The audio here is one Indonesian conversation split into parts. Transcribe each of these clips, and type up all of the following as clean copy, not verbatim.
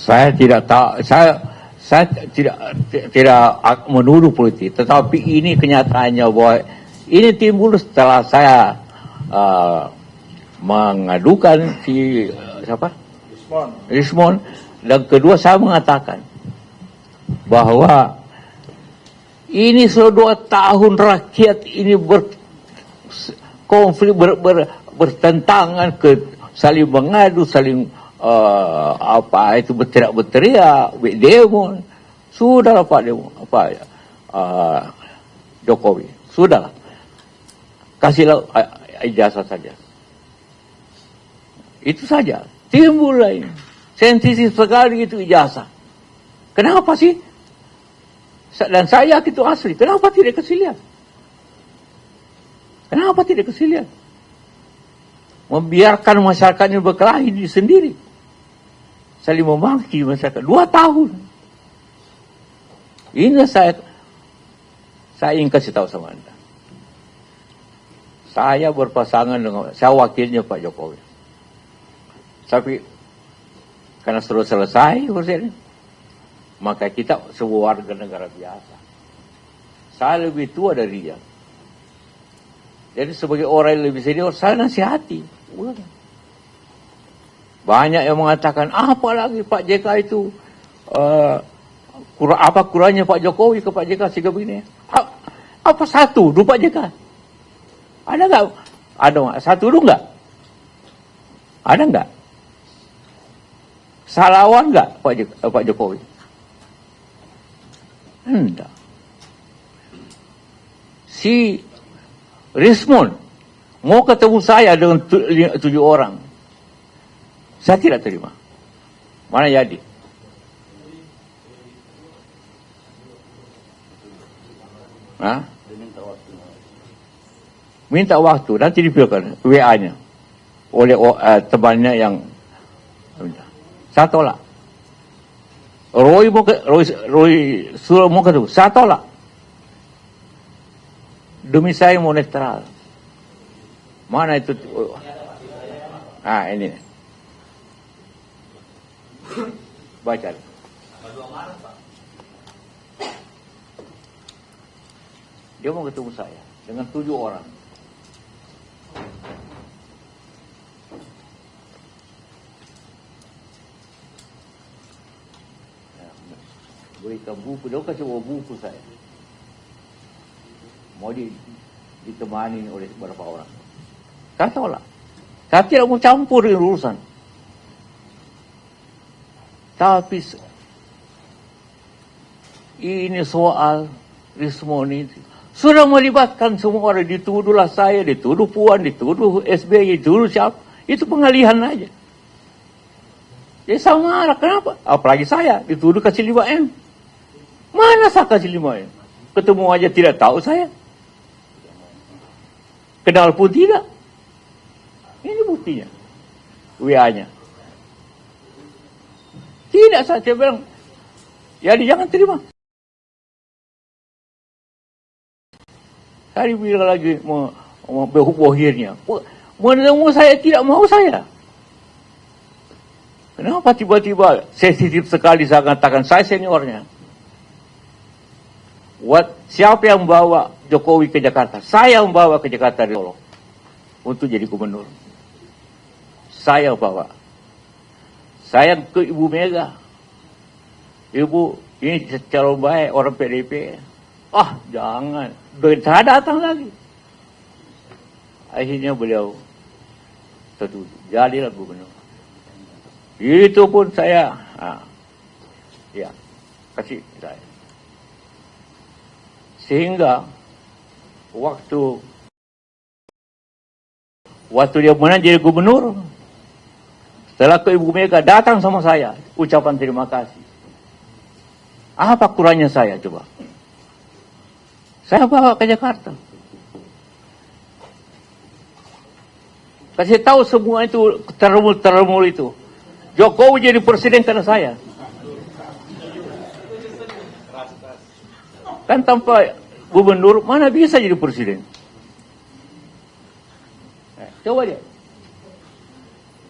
Saya tidak tahu, saya tidak menuduh politik, tetapi ini kenyataannya bahwa ini timbul setelah saya mengadukan si siapa? Rismon. Dan kedua saya mengatakan bahwa ini sudah 2 tahun rakyat ini berkonflik, bertentangan, saling mengadu, saling berteriak-teriak, demo. Sudahlah Pak Jokowi, sudahlah, kasihlah ijazah saja. Itu saja. Timbul lain. Sensitif sekali itu ijazah. Kenapa sih? Dan saya itu asli. Kenapa tidak kasih lihat? Kenapa tidak kasih lihat? Membiarkan masyarakatnya berkelahi sendiri. Saling memaki masyarakat. 2 tahun. Ini saya ingin kasih tahu sama Anda. Saya berpasangan dengan, saya wakilnya Pak Jokowi. Tapi karena sudah selesai urusan, maka kita sebuah warga negara biasa. Saya lebih tua dari dia. Jadi sebagai orang yang lebih senior, saya nasihati. Banyak yang mengatakan, apalagi Pak JK itu, apa kurangnya Pak Jokowi ke Pak JK sikap ini? Apa satu dulu Pak JK? Ada nggak? Ada satu dulu nggak? Ada nggak? Salawan nggak Pak Jokowi? Enggak. Si Rismon mau ketemu saya dengan 7 orang. Saya tidak terima. Mana jadi? Hah? Minta waktu. Nanti dipilihkan WA-nya oleh temannya yang saya tolak. Roy Suryo mau ketemu. Saya tolak. Demi saya mau netral. Mana itu? Ini. Baca. Dia mau ketemu saya dengan 7 orang. Berikan buku, dia kasih buku saya. Mau ditemani oleh beberapa orang. Saya tolak. Saya tidak mau campur dengan urusan. Tapi ini soal Rismon ini sudah melibatkan semua orang. Dituduhlah saya, dituduh Puan, dituduh SBY, dituduh siapa. Itu pengalihan aja. Ya sama marah, kenapa? Apalagi saya, dituduh kasih 5M. Mana saya kasih 5M? Ketemu aja tidak tahu saya. Kenal pun tidak. Ini buktinya. WA-nya. Tidak, saya bilang, jadi jangan terima. Saya bilang lagi, mau bohirnya. Menemu saya, tidak mau saya. Kenapa tiba-tiba sensitif sekali saya katakan, saya seniornya. Siapa yang membawa Jokowi ke Jakarta? Saya membawa ke Jakarta dari Solo untuk jadi gubernur. Saya bawa. Saya ke Ibu Mega. Ibu, ini secara baik orang PDP. Jangan. Saya datang lagi. Akhirnya beliau setuju. Jadilah gubernur. Itu pun saya, kasih saya. Sehingga waktu dia menang jadi gubernur, setelah ke Ibu Mega datang sama saya, ucapan terima kasih. Apa kurangnya saya coba? Saya bawa ke Jakarta. Kasih tahu semua itu termul itu. Jokowi jadi presiden karena saya. Kan tanpa gubernur mana bisa jadi presiden? Coba dia.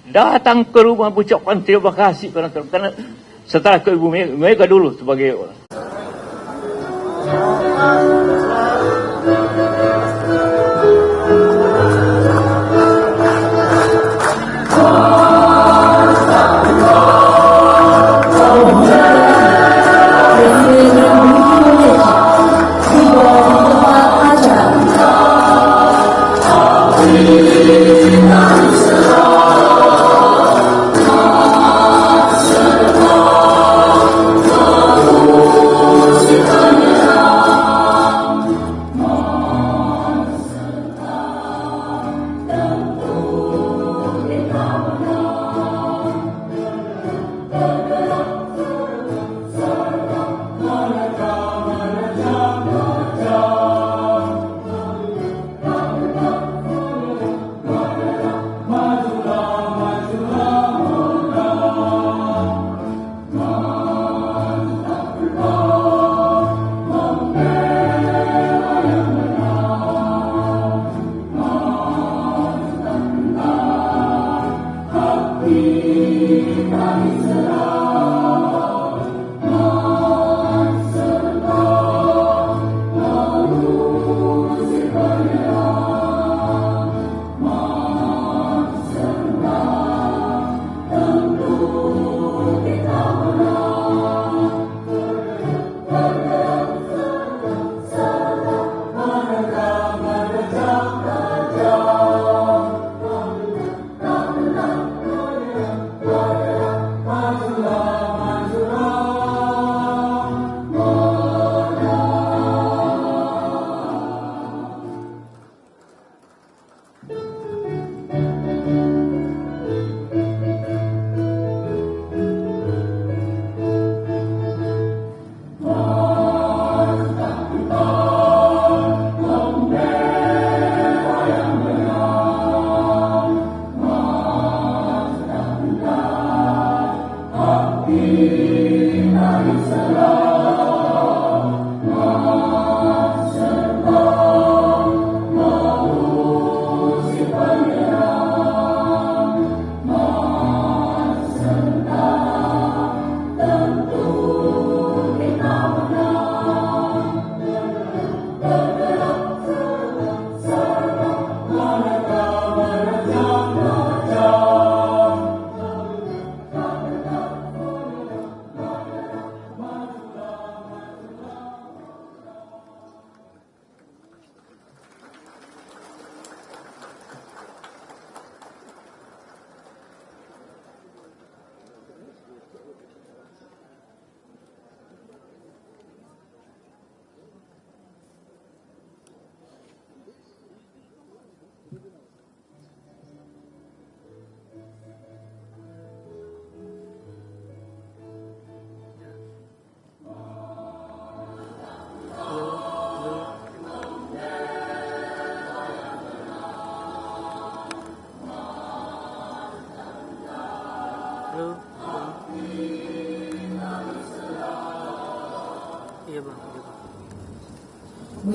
Datang ke rumah ucapkan terima kasih karena Setelah ke Ibu Mega dulu sebagai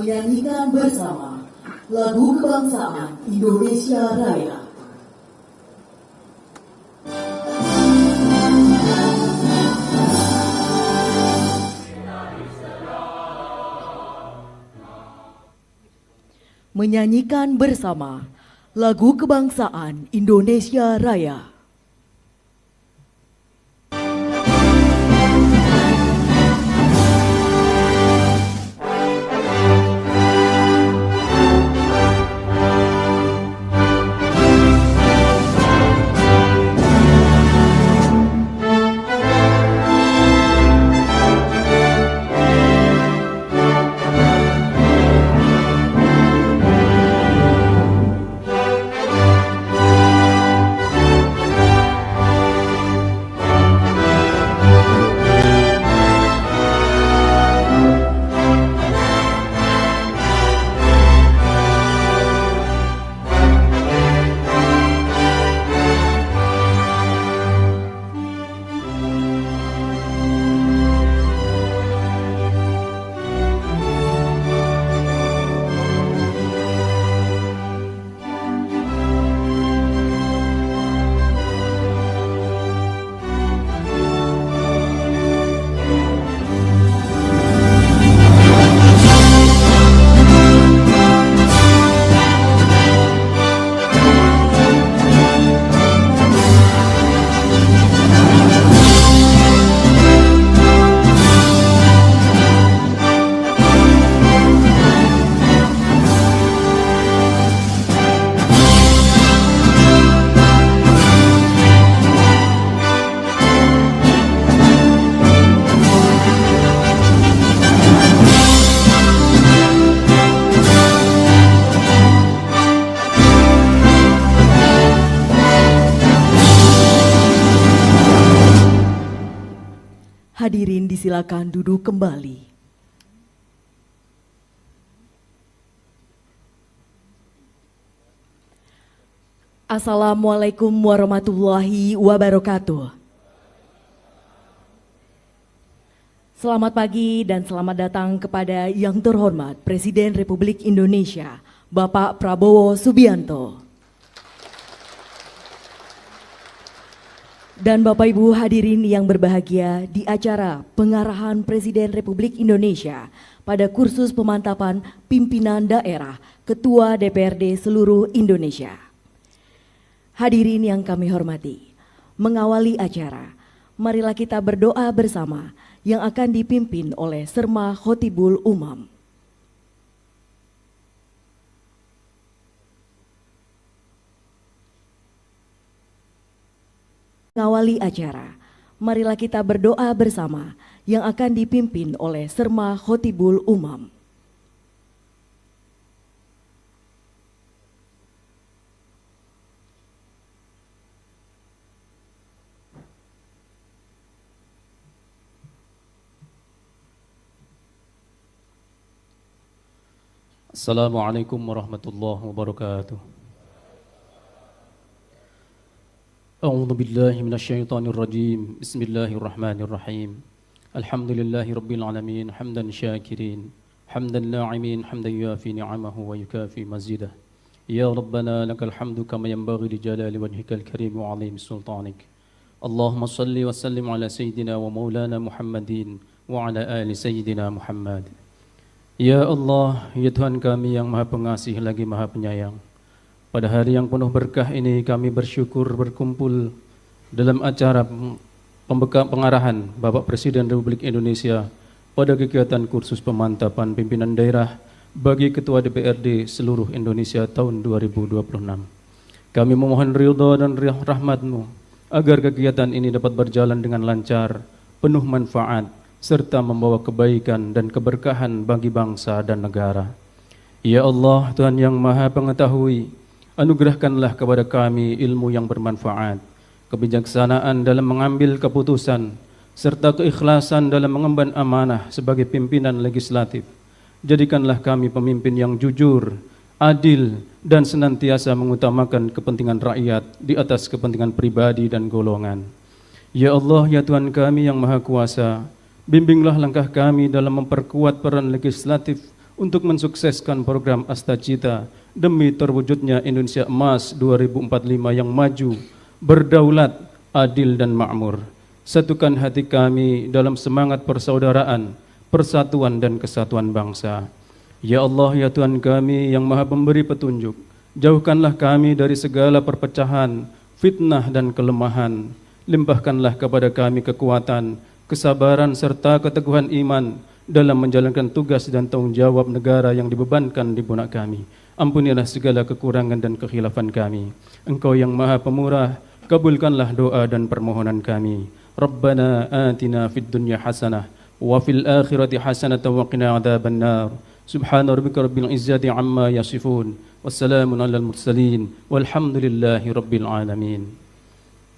menyanyikan bersama lagu kebangsaan Indonesia Raya. Menyanyikan bersama lagu kebangsaan Indonesia Raya. Hadirin disilakan duduk kembali. Assalamualaikum warahmatullahi wabarakatuh. Selamat pagi dan selamat datang kepada yang terhormat Presiden Republik Indonesia, Bapak Prabowo Subianto. Dan Bapak Ibu hadirin yang berbahagia di acara pengarahan Presiden Republik Indonesia pada kursus pemantapan pimpinan daerah Ketua DPRD seluruh Indonesia. Hadirin yang kami hormati, mengawali acara, marilah kita berdoa bersama yang akan dipimpin oleh Serma Khotibul Umam. Mengawali acara, marilah kita berdoa bersama yang akan dipimpin oleh Serma Khotibul Umam. Assalamualaikum warahmatullahi wabarakatuh. A'udzu billahi minasyaitonir rajim. Bismillahirrahmanirrahim. Alhamdulillahi rabbil alamin, hamdan syakirin, hamdan na'imin, hamdan yuafi ni'amahu wa yukafi mazidah. Ya Rabbana lakal hamdu kama yanbaghi li jalali wajhikal karim wa 'azimi sultanik. Allahumma salli wa sallim ala sayyidina wa maulana Muhammadin wa ala ali sayyidina Muhammad. Ya Allah, ya Tuhan kami yang Maha Pengasih lagi Maha Penyayang. Pada hari yang penuh berkah ini kami bersyukur berkumpul dalam acara pengarahan Bapak Presiden Republik Indonesia pada kegiatan kursus pemantapan pimpinan daerah bagi Ketua DPRD seluruh Indonesia tahun 2026. Kami memohon ridha dan rahmat-Mu agar kegiatan ini dapat berjalan dengan lancar, penuh manfaat, serta membawa kebaikan dan keberkahan bagi bangsa dan negara. Ya Allah, Tuhan yang Maha Pengetahui, anugerahkanlah kepada kami ilmu yang bermanfaat, kebijaksanaan dalam mengambil keputusan, serta keikhlasan dalam mengemban amanah sebagai pimpinan legislatif. Jadikanlah kami pemimpin yang jujur, adil, dan senantiasa mengutamakan kepentingan rakyat di atas kepentingan pribadi dan golongan. Ya Allah, ya Tuhan kami yang Maha Kuasa, bimbinglah langkah kami dalam memperkuat peran legislatif untuk mensukseskan program Astacita demi terwujudnya Indonesia Emas 2045 yang maju, berdaulat, adil dan makmur. Satukan hati kami dalam semangat persaudaraan, persatuan dan kesatuan bangsa. Ya Allah, ya Tuhan kami yang Maha Pemberi petunjuk, jauhkanlah kami dari segala perpecahan, fitnah dan kelemahan. Limpahkanlah kepada kami kekuatan, kesabaran serta keteguhan iman dalam menjalankan tugas dan tanggung jawab negara yang dibebankan di pundak kami. Ampunilah segala kekurangan dan kekhilafan kami. Engkau yang Maha Pemurah, kabulkanlah doa dan permohonan kami. Rabbana atina fid dunya hasanah wa fil akhirati hasanah wa qina adzabannar. Subhana rabbika rabbil izzati amma yasifun. Wassalamun alal mursalin walhamdulillahi rabbil alamin.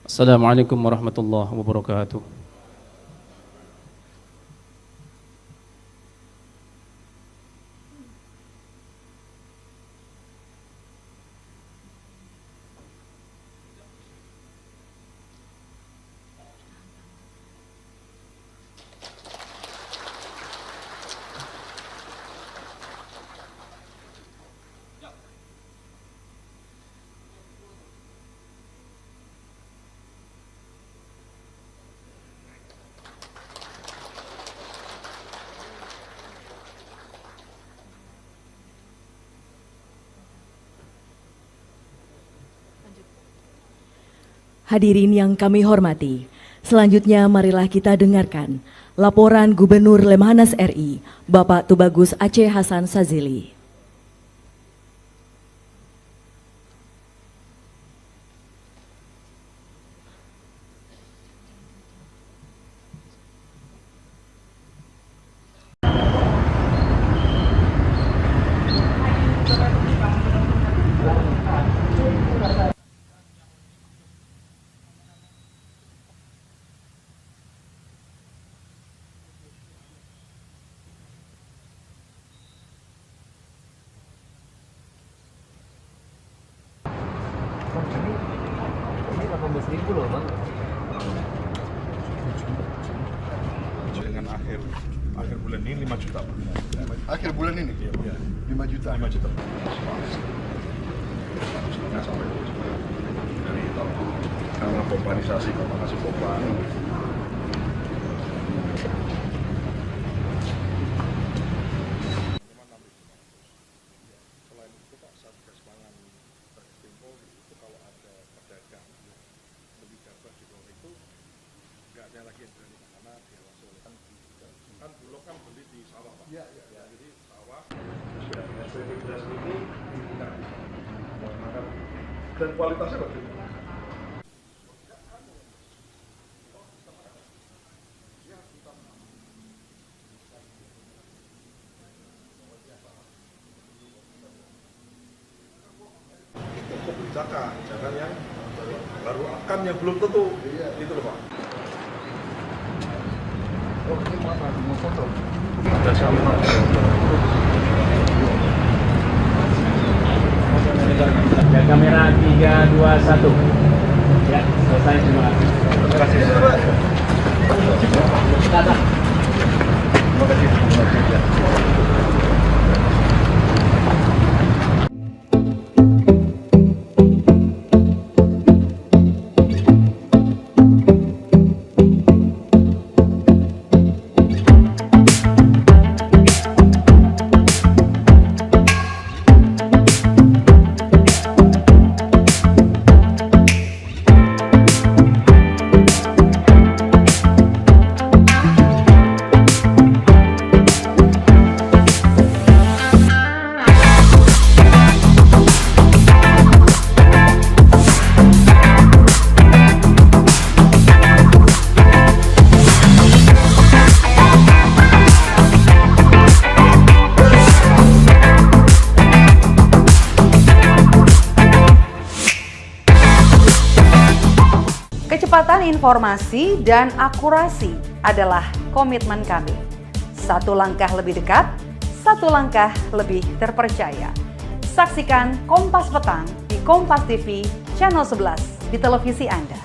Assalamualaikum warahmatullahi wabarakatuh. Hadirin yang kami hormati, selanjutnya marilah kita dengarkan laporan Gubernur Lemhanas RI, Bapak Tubagus Aceh Hasan Sazili. 15.000 loh bang. Dengan akhir bulan ini 5 juta. Akhir bulan ini? Iya. 5 juta. 5 juta. Setengah sampai dari tahun karena pompanisasi, kalau ngasih pompa. Selain itu Pak, Satgas Pangan Baris Krim Polri itu kalau ada pedagang beli gabah di bawah itu nggak ada lagi yang berani karena diawasi oleh kan Bulog kan beli di sawah Pak. Iya. Jadi sawah SPP beras ini tidak menggunakan dan kualitasnya bagaimana? Jangan yang baru akan yang belum tentu itu loh Pak. Oh, ini mau foto. Ada sama. Kamera 3, 2, 1. Ya, selesai, terima kasih. Terima kasih. Terima kasih. Kecepatan informasi dan akurasi adalah komitmen kami. Satu langkah lebih dekat, satu langkah lebih terpercaya. Saksikan Kompas Petang di Kompas TV Channel 11 di televisi Anda.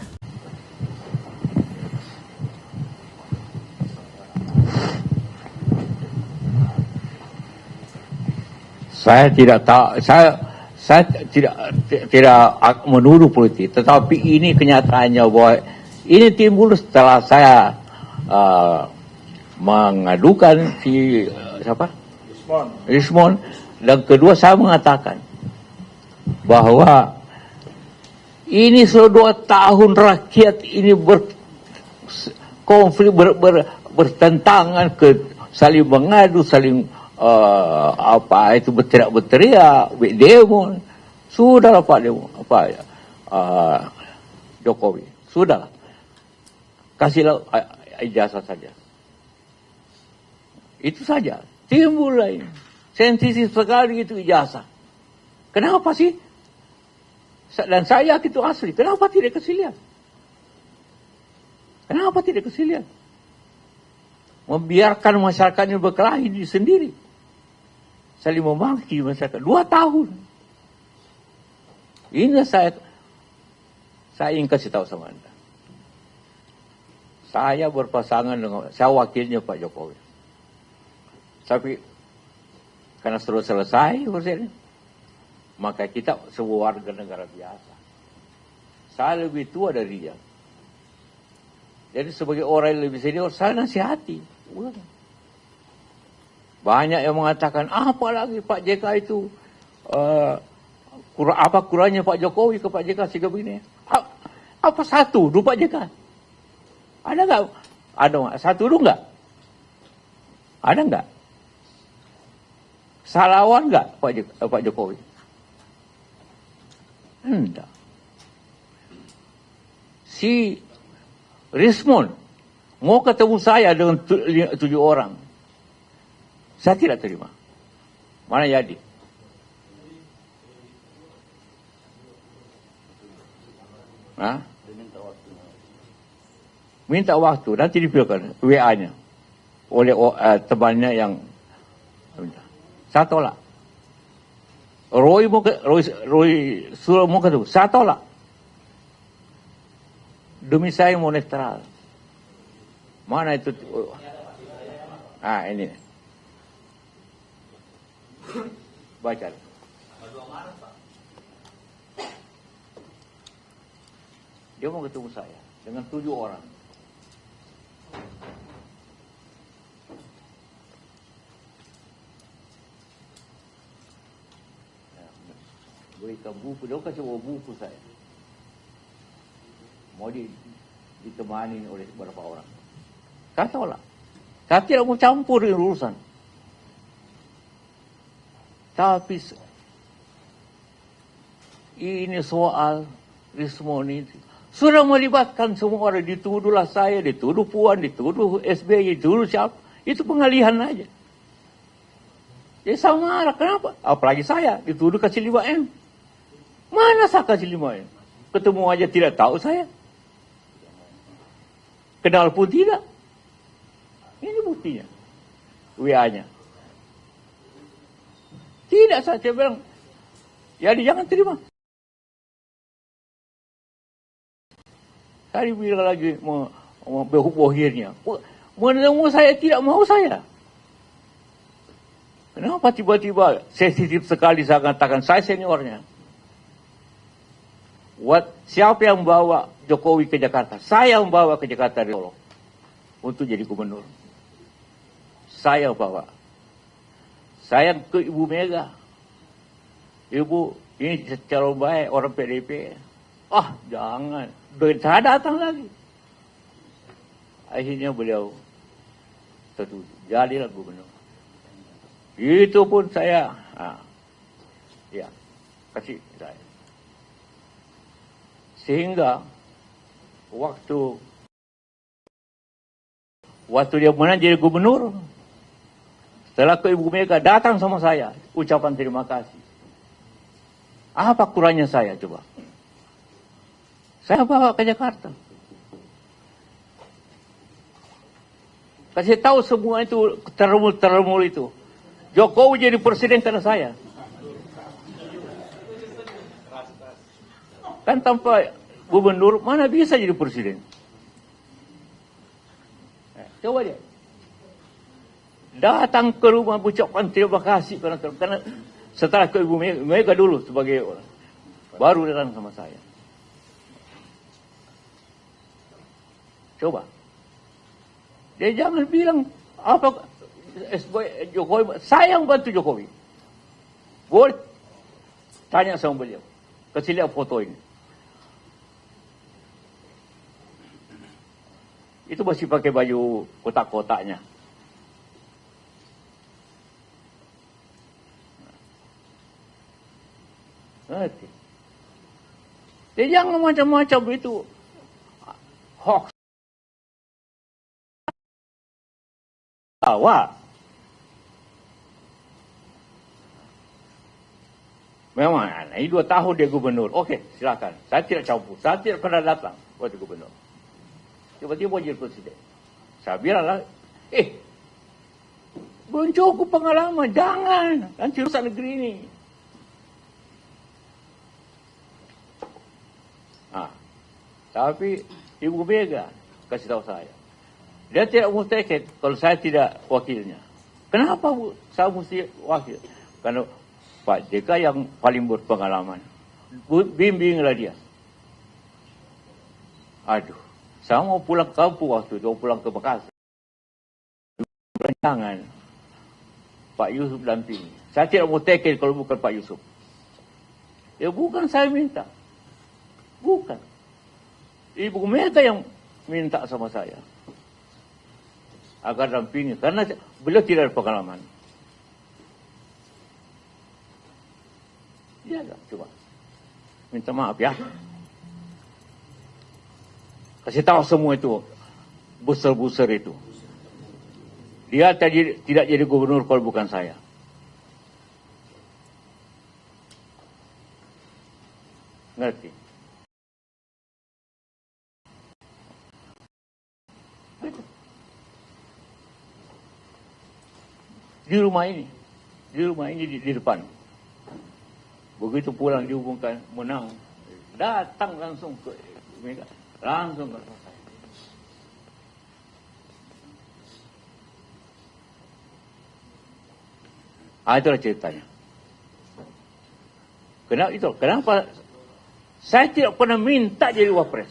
Saya tidak tahu, saya tidak menuduh politik, tetapi ini kenyataannya bahwa ini timbul setelah saya mengadukan si siapa? Rismon, dan kedua saya mengatakan bahwa ini sudah 2 tahun rakyat ini berkonflik, bertentangan, saling mengadu, saling berteriak, demo. Sudahlah Pak Jokowi, sudahlah, kasihlah ijazah saja. Itu saja. Timbul lain, sensitif sekali itu ijazah. Kenapa sih? Dan saya itu asli. Kenapa tidak kasih lihat? Kenapa tidak kasih lihat? Membiarkan masyarakatnya berkelahi sendiri. Saling memaki masyarakat 2 tahun. Ini saya ingin kasih tahu sama Anda. Saya berpasangan dengan, saya wakilnya Pak Jokowi. Tapi karena sudah selesai urusannya, maka kita sebuah warga negara biasa. Saya lebih tua dari dia. Jadi sebagai orang yang lebih senior, saya nasihati. Banyak yang mengatakan, apa lagi Pak JK itu, apa kurangnya Pak Jokowi ke Pak JK sehingga begini. Apa satu dulu Pak JK? Ada nggak? Ada satu dulu nggak? Ada nggak? Salawan nggak Pak Jokowi? Enggak. Si Rismon mau ketemu saya dengan 7 orang. Saya tidak terima. Mana jadi? Hah? Minta waktu. Nanti dipilihkan WA-nya oleh temannya yang saya tolak. Roy suruh mau ketemu. Saya tolak. Demi saya mau netral. Mana itu? Ini. Baca. Dia mau ketemu saya dengan 7 orang. Berikan buku, dia kasih bawa buku saya. Mau ditemani oleh beberapa orang. Saya tolak. Saya tidak mau campur dengan urusan. Tapi ini soal Rismon ini sudah melibatkan semua orang. Dituduhlah saya, dituduh Puan, dituduh SBY, dituduh siapa. Itu pengalihan aja. Ya sama arah, kenapa? Apalagi saya, dituduh kasih 5M. Mana saya kasih 5M? Ketemu aja tidak tahu saya. Kenal pun tidak. Ini buktinya. WA-nya. Tidak, saya bilang, jadi jangan terima. Saya bilang lagi bohirnya. Menemu saya tidak mau saya. Kenapa tiba-tiba sensitif sekali saya katakan saya seniornya? Siapa yang bawa Jokowi ke Jakarta? Saya yang bawa ke Jakarta dari Solo untuk jadi gubernur. Saya bawa. Saya ke Ibu Mega. Ibu, ini calon baik orang PDP. Jangan. Saya datang lagi. Akhirnya beliau setuju. Jadilah gubernur. Itu pun saya, kasih saya. Sehingga waktu dia menang jadi gubernur, setelah ke Ibu Mega datang sama saya, ucapan terima kasih. Apa kurangnya saya coba? Saya bawa ke Jakarta. Kasih tahu semua itu, termul itu. Jokowi jadi presiden karena saya. Kan tanpa gubernur, mana bisa jadi presiden? Coba dia. Datang ke rumah ucapkan terima kasih. Karena setelah ke Ibu Mega dulu sebagai orang. Baru datang sama saya. Coba. Dia jangan bilang apa Jokowi. Saya yang bantu Jokowi. Boleh tanya sama beliau. Kasih lihat foto ini. Itu masih pakai baju kotak-kotaknya. Ngerti? Dia jangan macam-macam itu. Hoax. Tawa. Memang, ini 2 tahun dia gubernur. Oke, silakan. Saya tidak campur. Saya tidak pernah datang waktu gubernur. Tiba-tiba jadi presiden. Saya bilang lah, belum cukup pengalaman. Jangan. Kan urusan negeri ini. Tapi Ibu Mega kasih tahu saya. Dia tidak mau take kalau saya tidak wakilnya. Kenapa saya mesti wakil? Karena Pak JK yang paling berpengalaman. Bimbinglah dia. Aduh, saya mau pulang ke kampung waktu itu, mau pulang ke Bekasi. Jangan. Pak Yusuf dampingi. Saya tidak mau take kalau bukan Pak Yusuf. Ya bukan saya minta. Bukan. Ibu Mega yang minta sama saya. Agar dampingi. Karena beliau tidak ada pengalaman. Ya, coba. Minta maaf ya. Kasih tahu semua itu. Buser-buser itu. Dia tidak jadi gubernur kalau bukan saya. Ngerti? Di rumah ini di depan. Begitu pulang dihubungkan menang, datang langsung ke Mega. Langsung selesai. Itulah ceritanya. Kenapa saya tidak pernah minta jadi wapres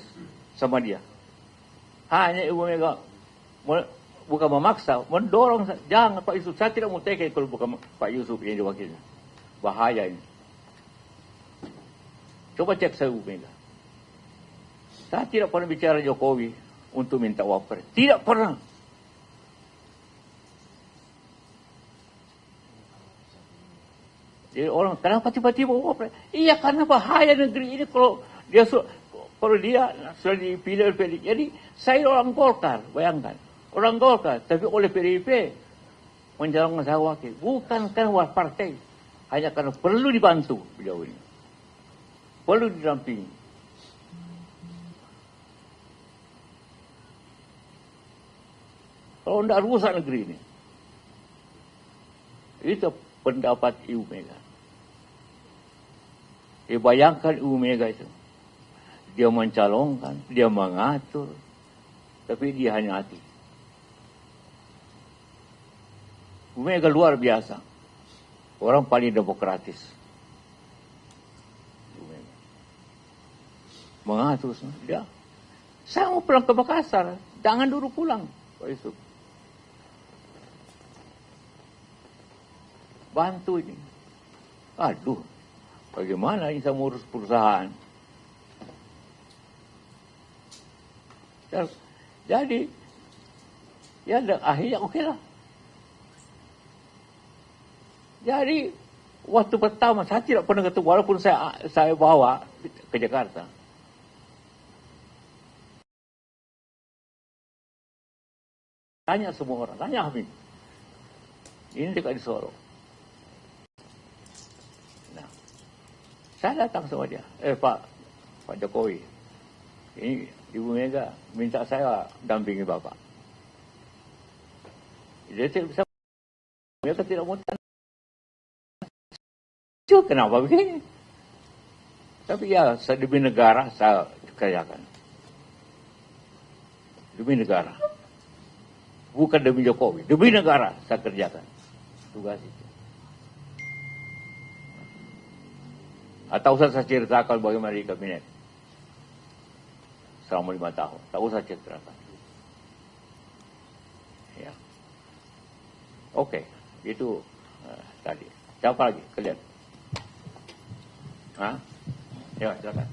sama dia. Hanya Ibu Mega bukan memaksa, mendorong. Jangan Pak Yusuf, saya tidak mau teke kalau bukan Pak Yusuf yang jadi wakilnya. Bahaya ini. Coba cek saya Ibu Mega. Saya tidak pernah bicara Jokowi untuk minta wapres. Tidak pernah. Jadi orang, kenapa tiba-tiba wapres? Iya, karena bahaya negeri ini kalau dia sudah dipilih oleh PDIP. Jadi saya orang Golkar, bayangkan. Orang Golkar, tapi oleh PDIP mencalonkan saya wakil. Bukan karena partai. Hanya karena perlu dibantu beliau ini. Perlu didampingi. Kalau tidak rusak negeri ini. Itu pendapat Ibu Mega. Bayangkan Ibu Mega itu. Dia mencalonkan, dia mengatur, tapi dia hanya hati. Ibu Mega luar biasa. Orang paling demokratis. Ibu Mega. Mengatur, dia. Saya mau pulang ke Makassar, jangan dulu pulang. Pak Yusuf. Bantu ini. Aduh, bagaimana ini saya mengurus perusahaan? Jadi, ya akhirnya oke lah. Jadi, waktu pertama saya tidak pernah ketemu, walaupun saya bawa ke Jakarta. Tanya semua orang, tanya Hamid. Ini dekat di Solo. Saya datang sama dia, Pak Jokowi, ini Ibu Mega minta saya dampingi Bapak. Jadi saya bisa, mereka tidak mau tanya. Kenapa begini? Tapi ya, demi negara saya kerjakan. Demi negara. Bukan demi Jokowi, demi negara saya kerjakan. Tugas itu. Atau usah saya ceritakan bagaimana di kabinet selama 5 tahun. Tak usah ceritakan. Ya. Oke, itu tadi. Siapa lagi? Kalian? Hah? Ya, silakan.